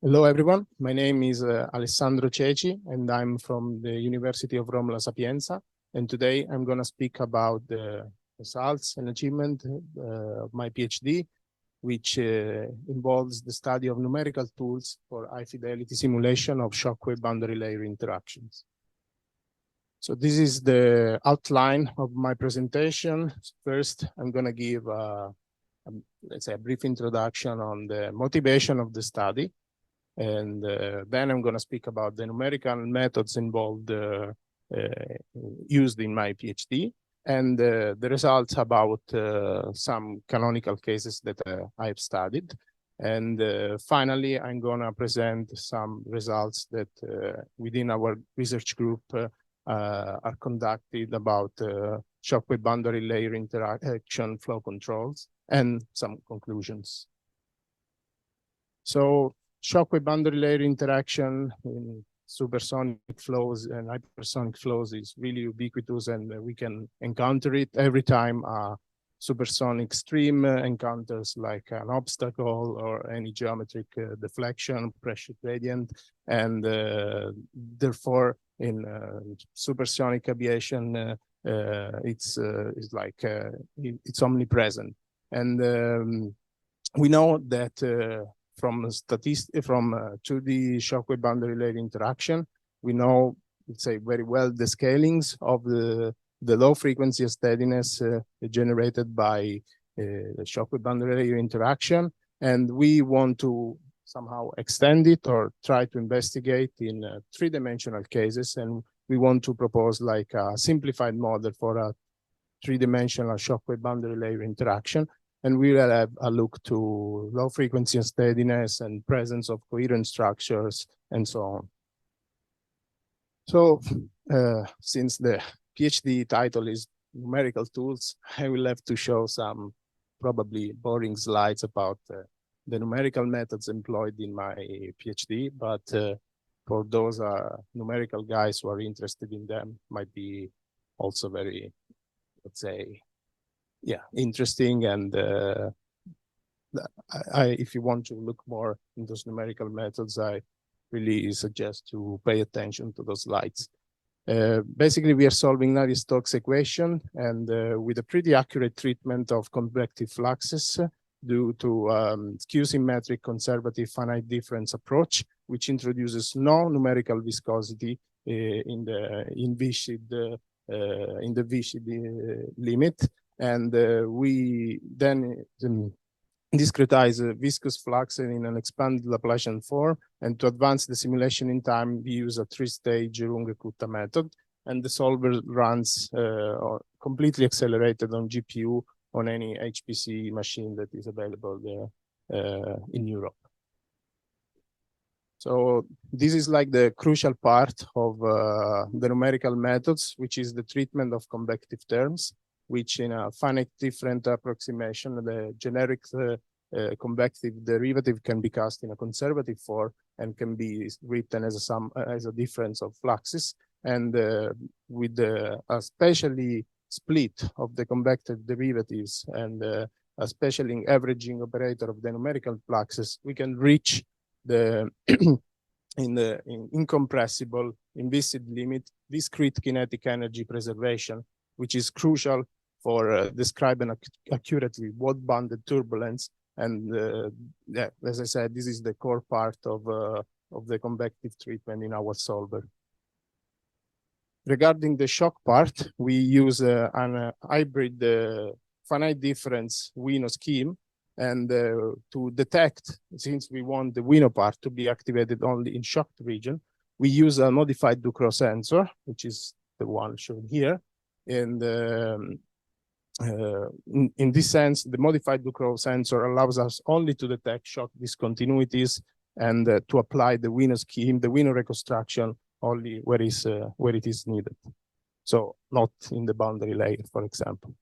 Hello, everyone. My name is Alessandro Ceci, and I'm from the University of Rome, La Sapienza. And today I'm going to speak about the results and achievement of my PhD, which involves the study of numerical tools for high-fidelity simulation of shockwave boundary layer interactions. So this is the outline of my presentation. First, I'm going to give, let's say, a brief introduction on the motivation of the study. And then I'm going to speak about the numerical methods involved, used in my PhD, and the results about some canonical cases that I have studied. And finally, I'm going to present some results that within our research group are conducted about shockwave boundary layer interaction flow controls and some conclusions. So shockwave boundary layer interaction in supersonic flows and hypersonic flows is really ubiquitous, and we can encounter it every time a supersonic stream encounters like an obstacle or any geometric deflection, pressure gradient, and therefore in supersonic aviation it's omnipresent. And we know that from 2D shockwave boundary layer interaction, we know, let's say, very well the scalings of the low frequency steadiness generated by the shockwave boundary layer interaction, and we want to somehow extend it or try to investigate in three-dimensional cases, and we want to propose like a simplified model for a three-dimensional shockwave boundary layer interaction. And we will have a look to low frequency and steadiness and presence of coherent structures and so on. So since the PhD title is numerical tools, I will have to show some probably boring slides about the numerical methods employed in my PhD, but for those numerical guys who are interested in them, might be also very, let's say, yeah, interesting. And if you want to look more in those numerical methods, I really suggest to pay attention to those slides. Basically, we are solving Navier-Stokes equation, and with a pretty accurate treatment of convective fluxes due to skew-symmetric conservative finite difference approach, which introduces no numerical viscosity in the Vichy limit. And we then discretize viscous flux in an expanded Laplacian form. And to advance the simulation in time, we use a three-stage Runge-Kutta method. And the solver runs completely accelerated on GPU on any HPC machine that is available there in Europe. So this is like the crucial part of the numerical methods, which is the treatment of convective terms, which in a finite different approximation, the generic convective derivative can be cast in a conservative form and can be written as a difference of fluxes. And with a specially split of the convective derivatives and a special averaging operator of the numerical fluxes, we can reach the incompressible implicit limit discrete kinetic energy preservation, which is crucial for describing accurately wide-banded turbulence. And yeah, as I said, this is the core part of the convective treatment in our solver. Regarding the shock part, we use an hybrid finite difference Wino scheme. And to detect, since we want the Wino part to be activated only in shocked region, we use a modified Ducrot sensor, which is the one shown here. And in this sense, the modified Ducrot sensor allows us only to detect shock discontinuities and to apply the Wino scheme, the Wino reconstruction, only where it is needed. So not in the boundary layer, for example.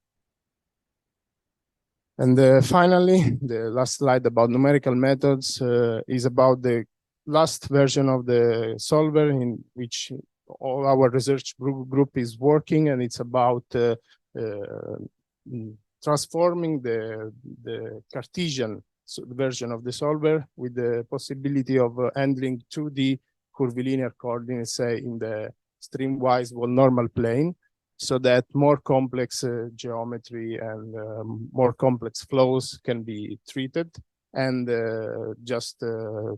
And finally, the last slide about numerical methods is about the last version of the solver in which all our research group is working, and it's about transforming the Cartesian version of the solver with the possibility of handling 2D curvilinear coordinates, say in the streamwise wall normal plane, so that more complex geometry and more complex flows can be treated. And just for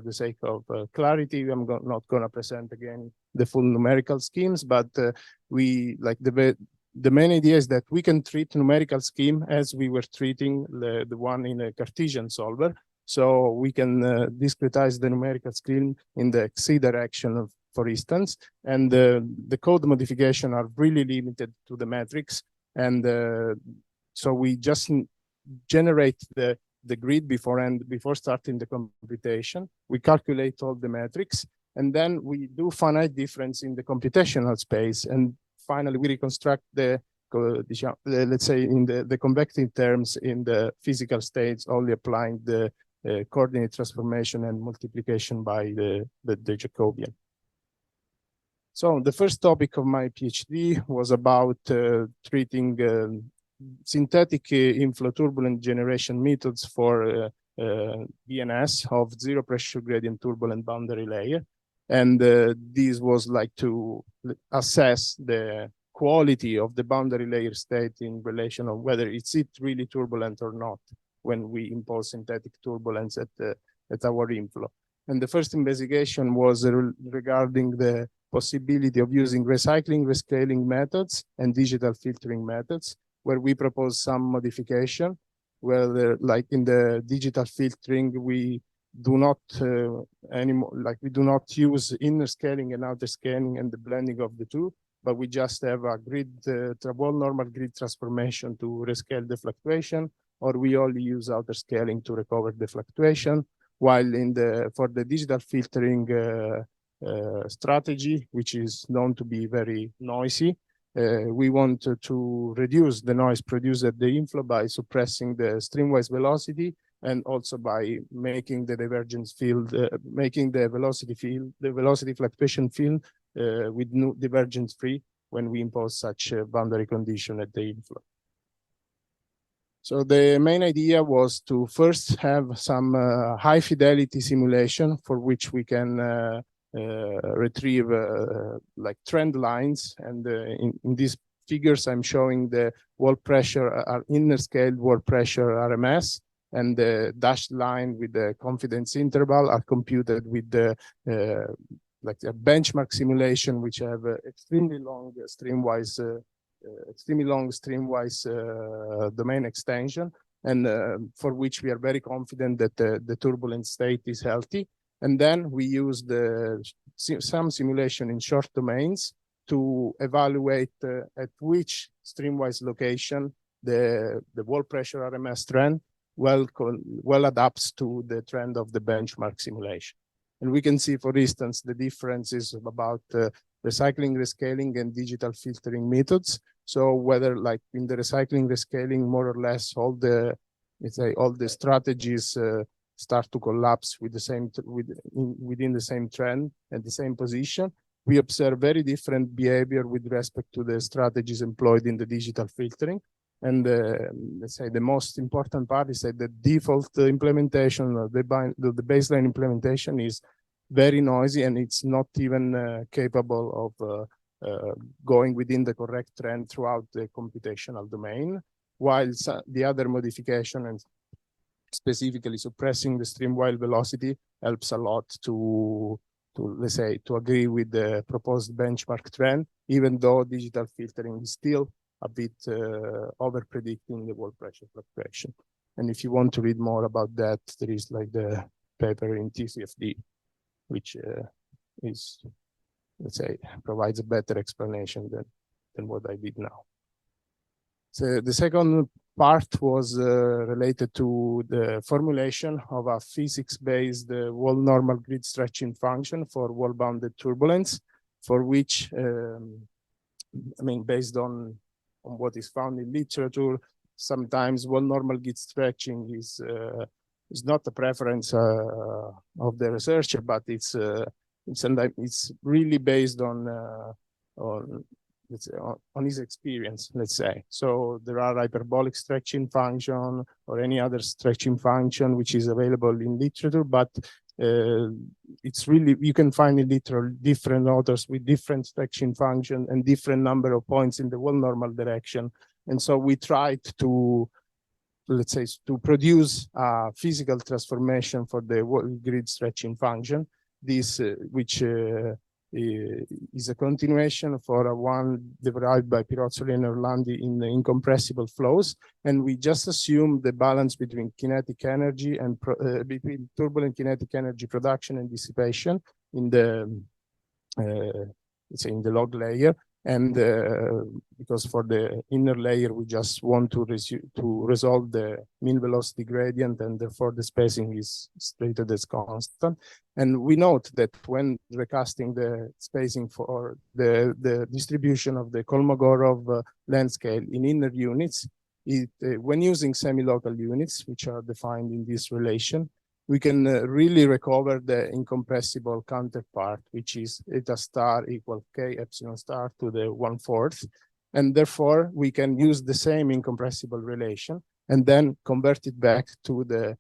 the sake of clarity, I'm not going to present again the full numerical schemes, but the main idea is that we can treat numerical scheme as we were treating the one in a Cartesian solver. So we can discretize the numerical scheme in the X direction, for instance, and the code modification are really limited to the matrix. And so we just generate the grid before starting the computation. We calculate all the metrics, and then we do finite difference in the computational space. And finally, we reconstruct let's say, in the convective terms in the physical states, only applying the coordinate transformation and multiplication by the Jacobian. So the first topic of my PhD was about treating synthetic inflow turbulent generation methods for BNS of zero pressure gradient turbulent boundary layer. And this was like to assess the quality of the boundary layer state in relation of whether it's really turbulent or not when we impose synthetic turbulence at our inflow. And the first investigation was regarding the possibility of using recycling, rescaling methods and digital filtering methods, where we propose some modification, where like in the digital filtering, we do not anymore, like we do not use inner scaling and outer scaling and the blending of the two, but we just have a grid, wall normal grid transformation to rescale the fluctuation, or we only use outer scaling to recover the fluctuation. While for the digital filtering strategy, which is known to be very noisy, we want to reduce the noise produced at the inflow by suppressing the streamwise velocity, and also by making the divergence field, making the velocity fluctuation field with no divergence free when we impose such a boundary condition at the inflow. So the main idea was to first have some high fidelity simulation for which we can retrieve like trend lines. And in these figures, I'm showing the wall pressure, inner scaled wall pressure RMS, and the dashed line with the confidence interval are computed with the like a benchmark simulation, which have extremely long streamwise domain extension, and for which we are very confident that the turbulent state is healthy. And then we use some simulation in short domains to evaluate at which streamwise location the wall pressure RMS trend well adapts to the trend of the benchmark simulation. And we can see, for instance, the differences about recycling, rescaling, and digital filtering methods. So whether, like in the recycling, rescaling, more or less all the strategies start to collapse with the same within the same trend and the same position. We observe very different behavior with respect to the strategies employed in the digital filtering. And let's say the most important part is that the default implementation of the baseline implementation is very noisy, and it's not even capable of going within the correct trend throughout the computational domain, while the other modification, and specifically suppressing the streamwise velocity, helps a lot to let's say, to agree with the proposed benchmark trend, even though digital filtering is still a bit over-predicting the wall pressure fluctuation. And if you want to read more about that, there is like the paper in TCFD, which is, let's say, provides a better explanation than what I did now. So the second part was related to the formulation of a physics-based wall normal grid stretching function for wall-bounded turbulence, for which, I mean, based on what is found in literature, sometimes wall normal grid stretching is not a preference of the researcher, but it's really based on let's say, on his experience, let's say. So there are hyperbolic stretching function or any other stretching function which is available in literature, but it's really, you can find in literature different authors with different stretching function and different number of points in the wall normal direction. And so we tried to, let's say, to produce a physical transformation for the grid stretching function, this which is a continuation for a one derived by Pirozzoli and Orlandi in the incompressible flows. And we just assume the balance between kinetic energy and between turbulent kinetic energy production and dissipation in the, let's say, in the log layer. And because for the inner layer, we just want to resolve the mean velocity gradient, and therefore the spacing is treated as constant. And we note that when recasting the spacing for the distribution of the Kolmogorov length scale in inner units, when using semi-local units, which are defined in this relation, we can really recover the incompressible counterpart, which is eta star equal k epsilon star to the 1/4. And therefore, we can use the same incompressible relation and then convert it back to the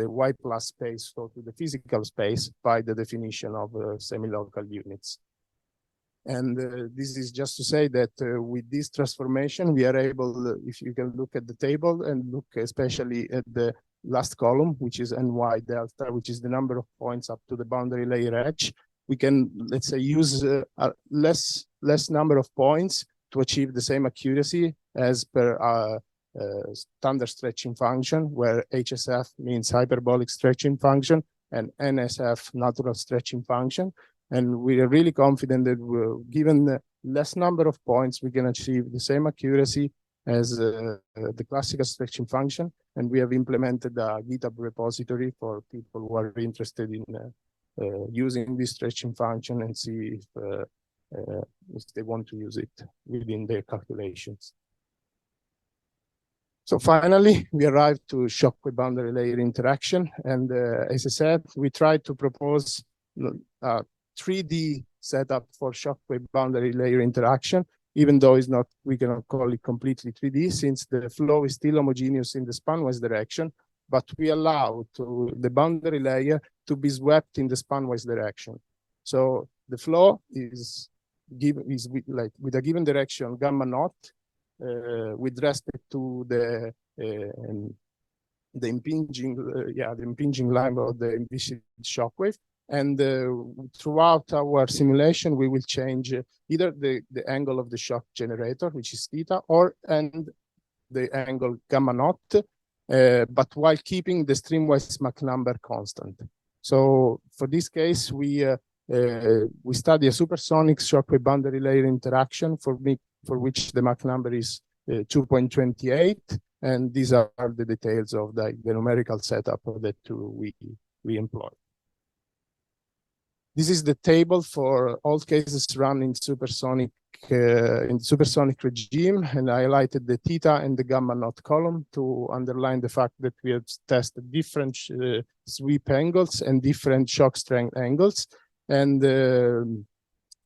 y plus space, so to the physical space, by the definition of semi-local units. And this is just to say that with this transformation, we are able, if you can look at the table and look especially at the last column, which is ny delta, which is the number of points up to the boundary layer edge, we can, let's say, use a less number of points to achieve the same accuracy as per standard stretching function, where HSF means hyperbolic stretching function and NSF natural stretching function. And we are really confident that given the less number of points, we can achieve the same accuracy as the classical stretching function. And we have implemented a GitHub repository for people who are interested in using this stretching function and see if they want to use it within their calculations. So finally, we arrived to Shockwave boundary layer interaction. And as I said, we tried to propose a 3D setup for Shockwave boundary layer interaction, even though it's not, we cannot call it completely 3D, since the flow is still homogeneous in the spanwise direction, but we allow to the boundary layer to be swept in the spanwise direction. So the flow is given with a given direction gamma naught with respect to the impinging line of the envisaged shockwave. And throughout our simulation, we will change either the angle of the shock generator, which is theta, and the angle gamma naught, but while keeping the streamwise Mach number constant. So for this case, we study a supersonic shockwave boundary layer interaction for which the Mach number is 2.28, and these are the details of the numerical setup that we employ. This is the table for all cases run in supersonic regime, and I highlighted the theta and the gamma naught column to underline the fact that we have tested different sweep angles and different shock strength angles. And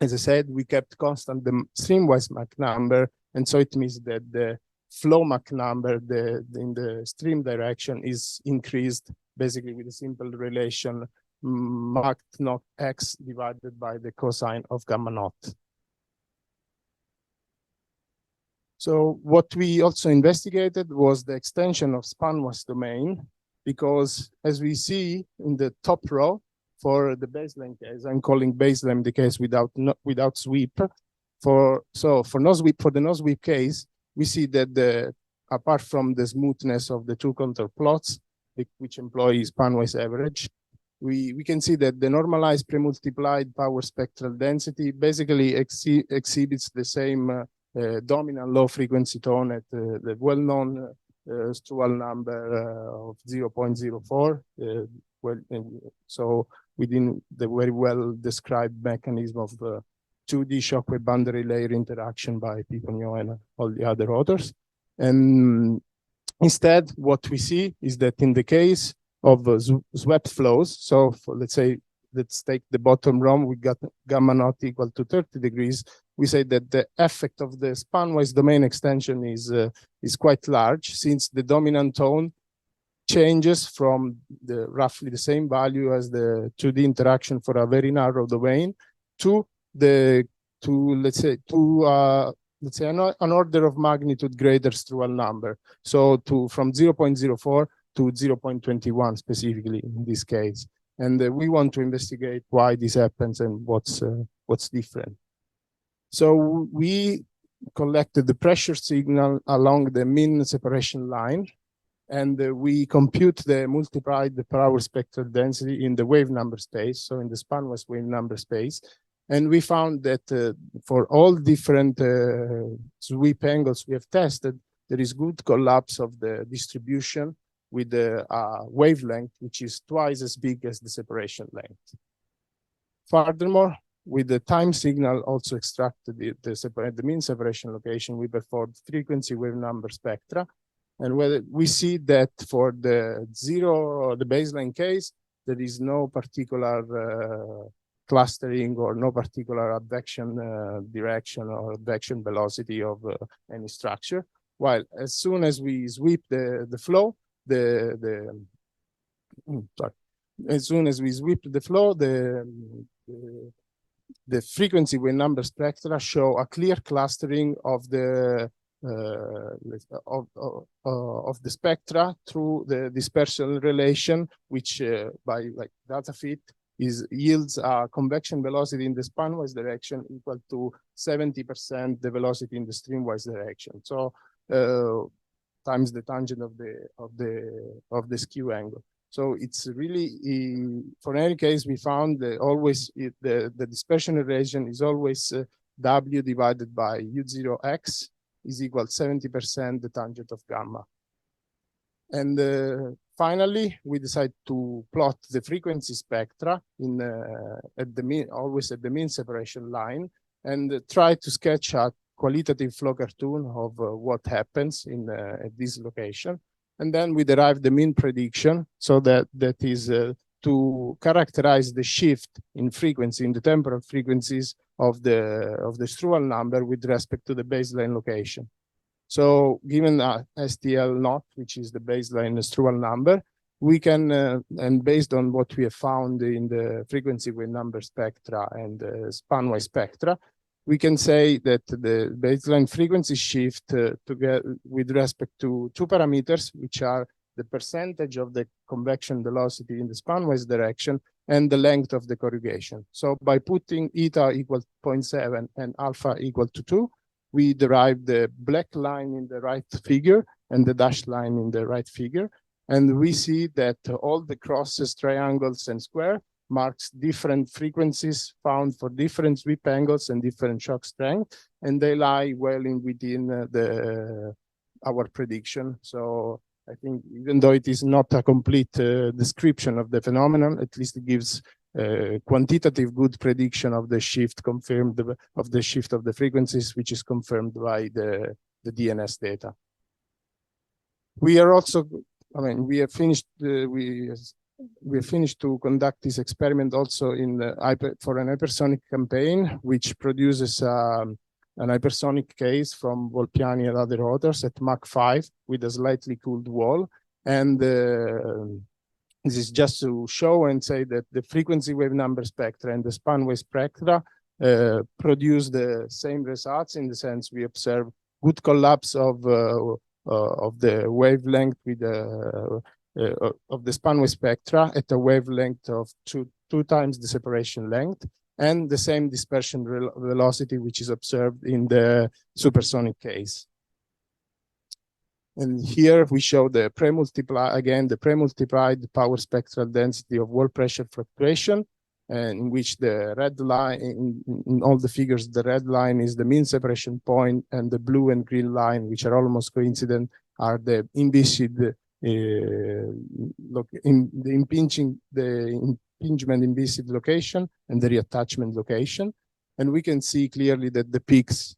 as I said, we kept constant the streamwise Mach number, and so it means that the flow Mach number in the stream direction is increased basically with a simple relation Mach naught x divided by the cosine of gamma naught. So what we also investigated was the extension of spanwise domain, because as we see in the top row for the baseline case, I'm calling baseline the case without sweep. For the no sweep case, we see that apart from the smoothness of the two contour plots, which employ spanwise average, we can see that the normalized pre-multiplied power spectral density basically exhibits the same dominant low frequency tone at the well-known Strual number of 0.04. So within the very well described mechanism of 2D shockwave boundary layer interaction by Piconio and all the other authors. And instead, what we see is that in the case of swept flows, so let's say let's take the bottom row, we got gamma naught equal to 30 degrees. We say that the effect of the spanwise domain extension is quite large, since the dominant tone changes from the roughly the same value as the 2D interaction for a very narrow domain to let's say an order of magnitude greater Strual number. So from 0.04 to 0.21 specifically in this case. And we want to investigate why this happens and what's different. So we collected the pressure signal along the mean separation line, and we compute multiplied the power spectral density in the wave number space, so in the spanwise wave number space. And we found that for all different sweep angles we have tested, there is good collapse of the distribution with the wavelength, which is twice as big as the separation length. Furthermore, with the time signal also extracted the mean separation location, we performed frequency wave number spectra. And whether we see that for the baseline case, there is no particular clustering or no particular advection direction or advection velocity of any structure. While as soon as we sweep the flow, as soon as we sweep the flow, the frequency wave number spectra show a clear clustering of the spectra through the dispersion relation, which by like data fit yields a convection velocity in the spanwise direction equal to 70% the velocity in the streamwise direction. So times the tangent of the skew angle. So it's really for any case we found that always the dispersion relation is always W divided by U0x is equal to 70% the tangent of gamma. And finally, we decide to plot the frequency spectra always at the mean separation line, and try to sketch a qualitative flow cartoon of what happens at this location. And then we derive the mean prediction, so that is to characterize the shift in frequency, in the temporal frequencies of the Strual number with respect to the baseline location. So given STL naught, which is the baseline Strual number, we can, and based on what we have found in the frequency wave number spectra and spanwise spectra, we can say that the baseline frequency shift with respect to two parameters, which are the percentage of the convection velocity in the spanwise direction and the length of the corrugation. So by putting eta equal to 0.7 and alpha equal to 2, we derive the black line in the right figure and the dashed line in the right figure. And we see that all the crosses, triangles, and square marks different frequencies found for different sweep angles and different shock strength, and they lie well within our prediction. So I think even though it is not a complete description of the phenomenon, at least it gives quantitative good prediction of the shift confirmed of the shift of the frequencies, which is confirmed by the DNS data. We are also, I mean, we have finished to conduct this experiment also for an hypersonic campaign, which produces an hypersonic case from Volpiani and other authors at Mach 5 with a slightly cooled wall. And this is just to show and say that the frequency wave number spectra and the spanwise spectra produce the same results, in the sense we observe good collapse of the wavelength with of the spanwise spectra at a wavelength of two times the separation length, and the same dispersion velocity which is observed in the supersonic case. And here we show the pre-multiplied power spectral density of wall pressure fluctuation, and in which the red line, in all the figures, the red line is the mean separation point, and the blue and green line, which are almost coincident, are the impingement impinged location and the reattachment location. And we can see clearly that the peaks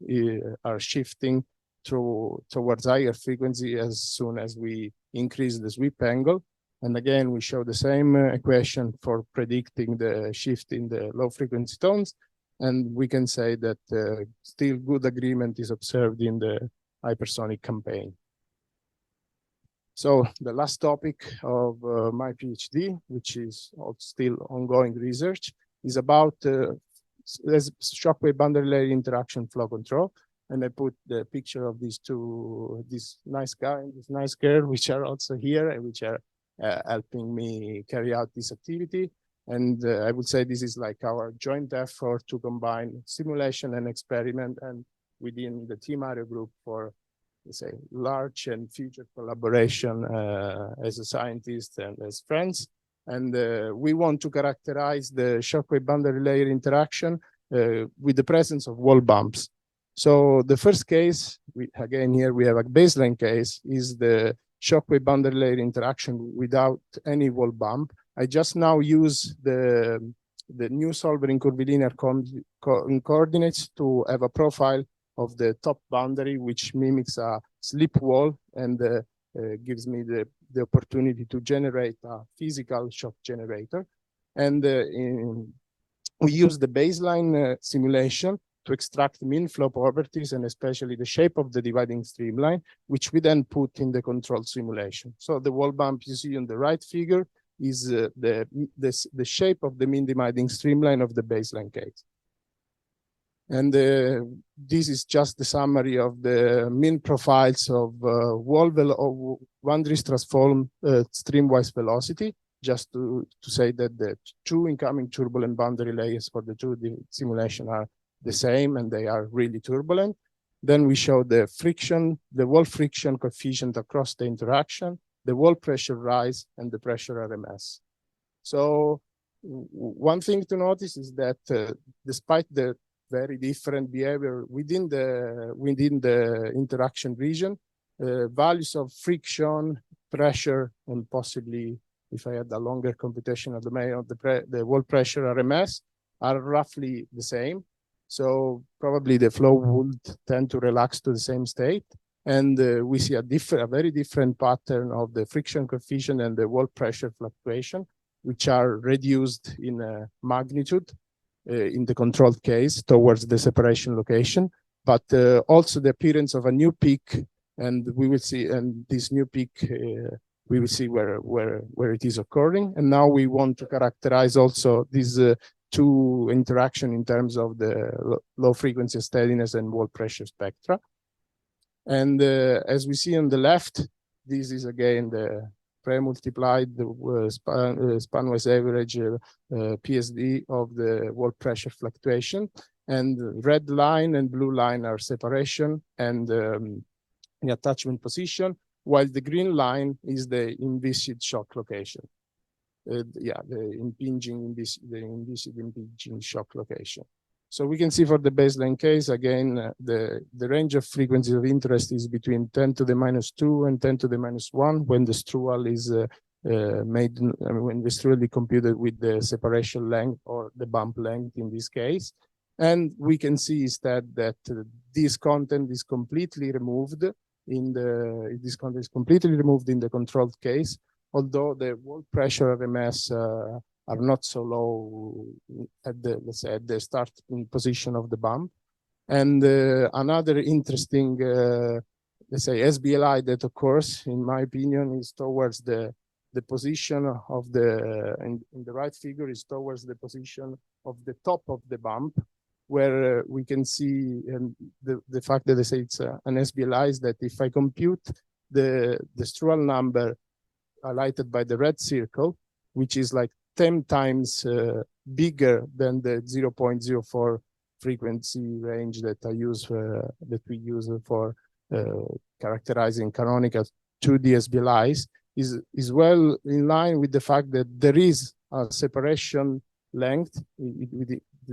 are shifting towards higher frequency as soon as we increase the sweep angle. And again, we show the same equation for predicting the shift in the low frequency tones. And we can say that still good agreement is observed in the hypersonic campaign. So the last topic of my PhD, which is still ongoing research, is about shockwave boundary layer interaction flow control. And I put the picture of these two, this nice guy and this nice girl, which are also here and which are helping me carry out this activity. And I would say this is like our joint effort to combine simulation and experiment, and within the TEAMAero group for, let's say, large and future collaboration as a scientist and as friends. And we want to characterize the shockwave boundary layer interaction with the presence of wall bumps. So the first case, again, here we have a baseline case, is the shockwave boundary layer interaction without any wall bump. I just now use the new solver in curvilinear coordinates to have a profile of the top boundary, which mimics a slip wall and gives me the opportunity to generate a physical shock generator. And we use the baseline simulation to extract mean flow properties and especially the shape of the dividing streamline, which we then put in the controlled simulation. So the wall bump you see on the right figure is the shape of the mean dividing streamline of the baseline case. And this is just the summary of the mean profiles of one-Dirichlet transform streamwise velocity, just to say that the two incoming turbulent boundary layers for the two simulation are the same and they are really turbulent. Then we show the friction, the wall friction coefficient across the interaction, the wall pressure rise, and the pressure RMS. So one thing to notice is that despite the very different behavior within the interaction region, values of friction, pressure, and possibly, if I had a longer computational domain of the wall pressure RMS, are roughly the same. So probably the flow would tend to relax to the same state. And we see a very different pattern of the friction coefficient and the wall pressure fluctuation, which are reduced in magnitude in the controlled case towards the separation location, but also the appearance of a new peak. And we will see, and this new peak, we will see where it is occurring. And now we want to characterize also these two interaction in terms of the low frequency steadiness and wall pressure spectra. And as we see on the left, this is again the pre-multiplied spanwise average PSD of the wall pressure fluctuation. And red line and blue line are separation and the attachment position, while the green line is the envisaged shock location. The impinging shock location. So we can see for the baseline case, again, the range of frequencies of interest is between 10 to the -2 and 10 to the -1 when the strudel is when the strudel is computed with the separation length or the bump length in this case. And we can see instead that this content is completely removed in the controlled case, although the wall pressure RMS are not so low at the, let's say, at the starting position of the bump. And another interesting, let's say, SBLI that occurs, in my opinion, is towards the position of the, in the right figure is towards the position of the top of the bump, where we can see, and the fact that I say it's an SBLI is that if I compute the strudel number highlighted by the red circle, which is like 10 times bigger than the 0.04 frequency range that we use for characterizing canonical 2D SBLIs, is well in line with the fact that there is a separation length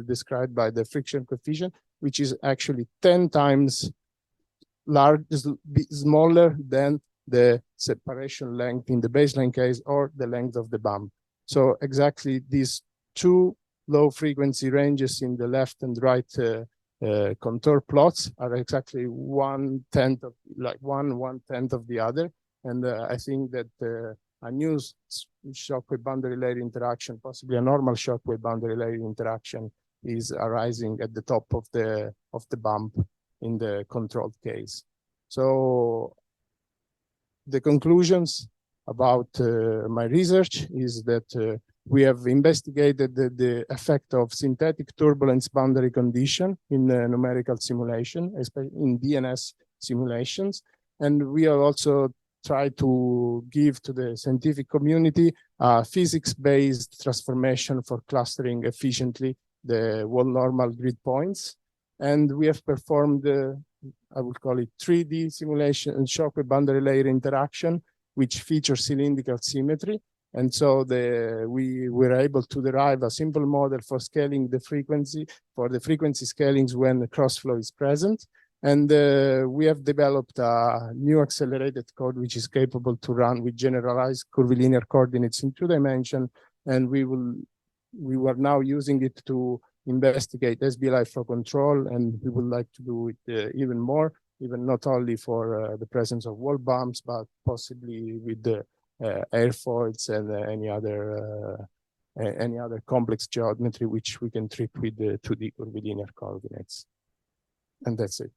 described by the friction coefficient, which is actually 10 times smaller than the separation length in the baseline case or the length of the bump. So exactly these two low frequency ranges in the left and right contour plots are exactly 1/10 of, like one 1/10 of the other. And I think that a new shockwave boundary layer interaction, possibly a normal shockwave boundary layer interaction, is arising at the top of the bump in the controlled case. So the conclusions about my research is that we have investigated the effect of synthetic turbulence boundary condition in numerical simulation, especially in DNS simulations. And we have also tried to give to the scientific community a physics-based transformation for clustering efficiently the wall normal grid points. And we have performed, I would call it 3D simulation and shockwave boundary layer interaction, which features cylindrical symmetry. And so we were able to derive a simple model for scaling the frequency, for the frequency scalings when the crossflow is present. And we have developed a new accelerated code, which is capable to run with generalized curvilinear coordinates in 2 dimensions. And we were now using it to investigate SBLI flow control, and we would like to do it even more, even not only for the presence of wall bumps, but possibly with the airfoils and any other complex geometry which we can treat with the 2D curvilinear coordinates. And that's it.